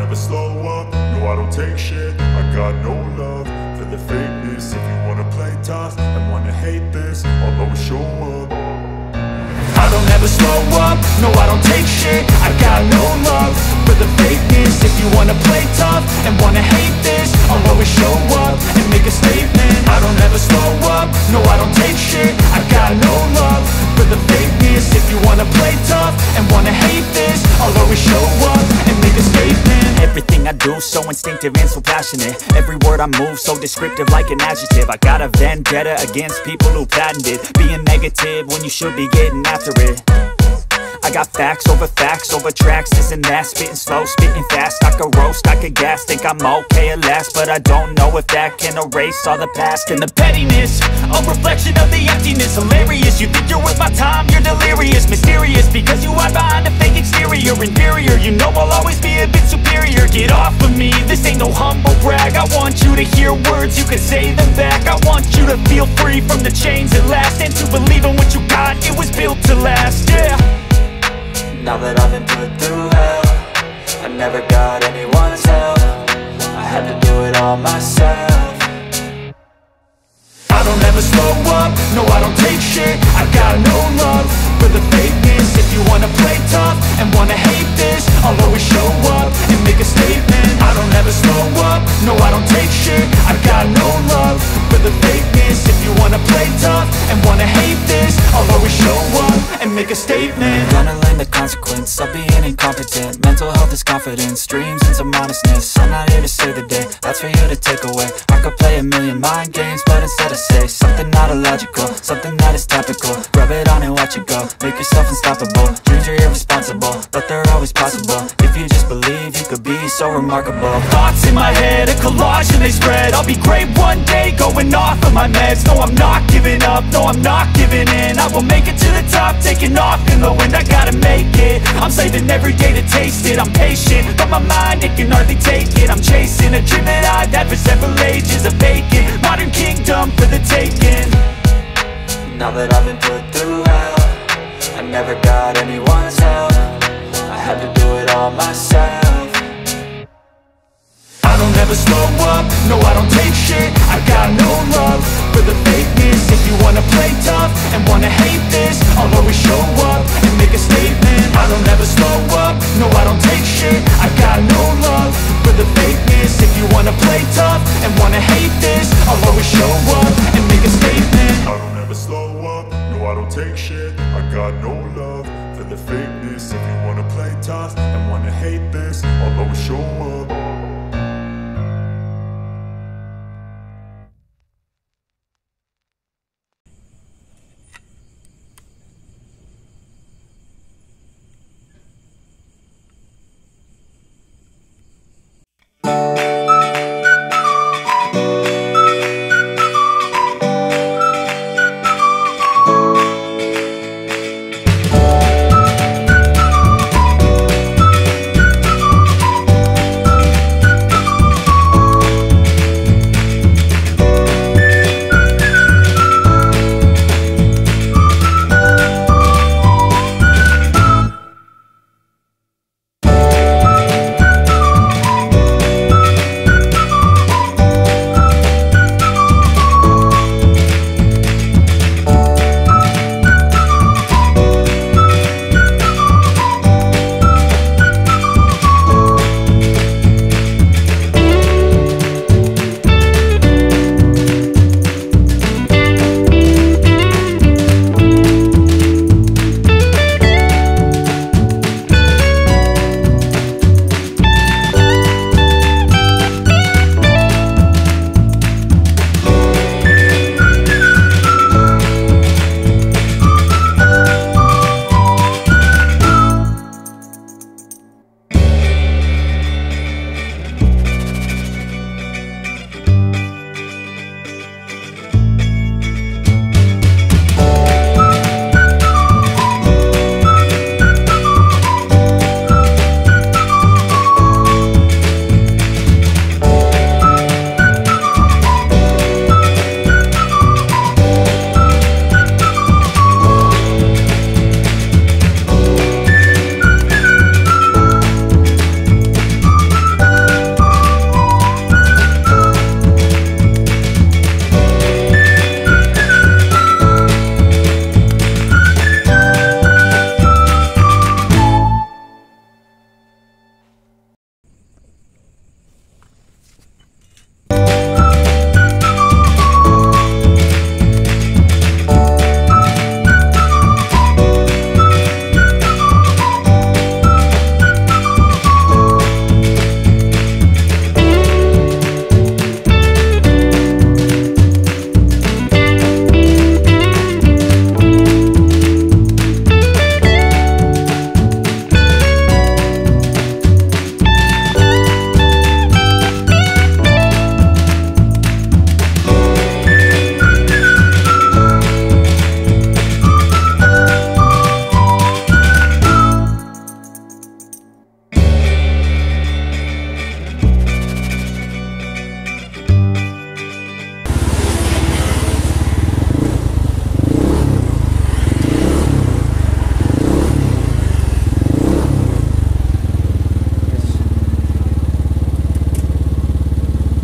never slow up, no I don't take shit. I got no love for the fakeness. If you wanna play tough and wanna hate this, I'll always show up. I don't ever slow up, no I don't take shit. I got no love for the fakeness. If you wanna play tough and wanna hate this, I'll always show up and make a statement. I don't ever slow up, no I don't take shit. I got no love for the fakeness. If you wanna play tough and wanna hate this, I'll always show up and make a statement. Everything I do so instinctive and so passionate. Every word I move so descriptive like an adjective. I got a vendetta against people who patented being negative when you should be getting after it. I got facts over tracks, this and that. Spitting slow, spitting fast, I could roast, I could gas. Think I'm okay at last, but I don't know if that can erase all the past. And the pettiness, a reflection of the emptiness. Hilarious, you think you're worth my time, you're delirious. Mysterious, because you hide behind a fake exterior. Inferior, you know I'll always be a bit superior. Get off of me, this ain't no humble brag. I want you to hear words, you can say them back. I want you to feel free from the chains at last, and to believe in what you got, it was built to last, yeah. Now that I've been put through hell, I never got anyone's help. I had to do it all myself. I don't ever slow up, no I don't take shit. I got no love for the fakeness. If you wanna play tough and wanna hate this, I'll always show up and make a statement. I don't ever slow up, no I don't take shit. I got no love for the fakeness. If you wanna play tough and wanna hate this, I'll always show up and make a statement. Gonna learn the consequence of being incompetent. Mental health is confidence, dreams and some honestness. I'm not here to save the day, that's for you to take away. I could play a million mind games, but instead I say something not illogical, something that is topical. Rub it on and watch it go, make yourself unstoppable. Dreams are irresponsible, but they're always possible. If you just believe, you could be so remarkable. Thoughts in my head, a collage and they spread. I'll be great one day, going off of my meds. No, I'm not giving up, no, I'm not giving in. I will make it to the top, taking off in the wind. I gotta make it, I'm saving every day to taste it. I'm patient, but my mind, it can hardly take it. I'm chasing a dream that I've had for several ages. A vacant, modern kingdom for the taking. Now that I've been put through hell, I never got anyone's help. I had to do it all myself. I don't ever slow up, no I don't take shit. I got no love for the fakeness. If you wanna play tough and wanna hate this, I'll always show up and make a statement. I don't ever slow up, no I don't take shit. I got no love for the fakeness. If you wanna play tough and wanna hate this, I'll always show up and make a statement. I don't ever slow up, no I don't take shit. I got no love for the fakeness. If you wanna play tough and wanna hate this, I'll always show up.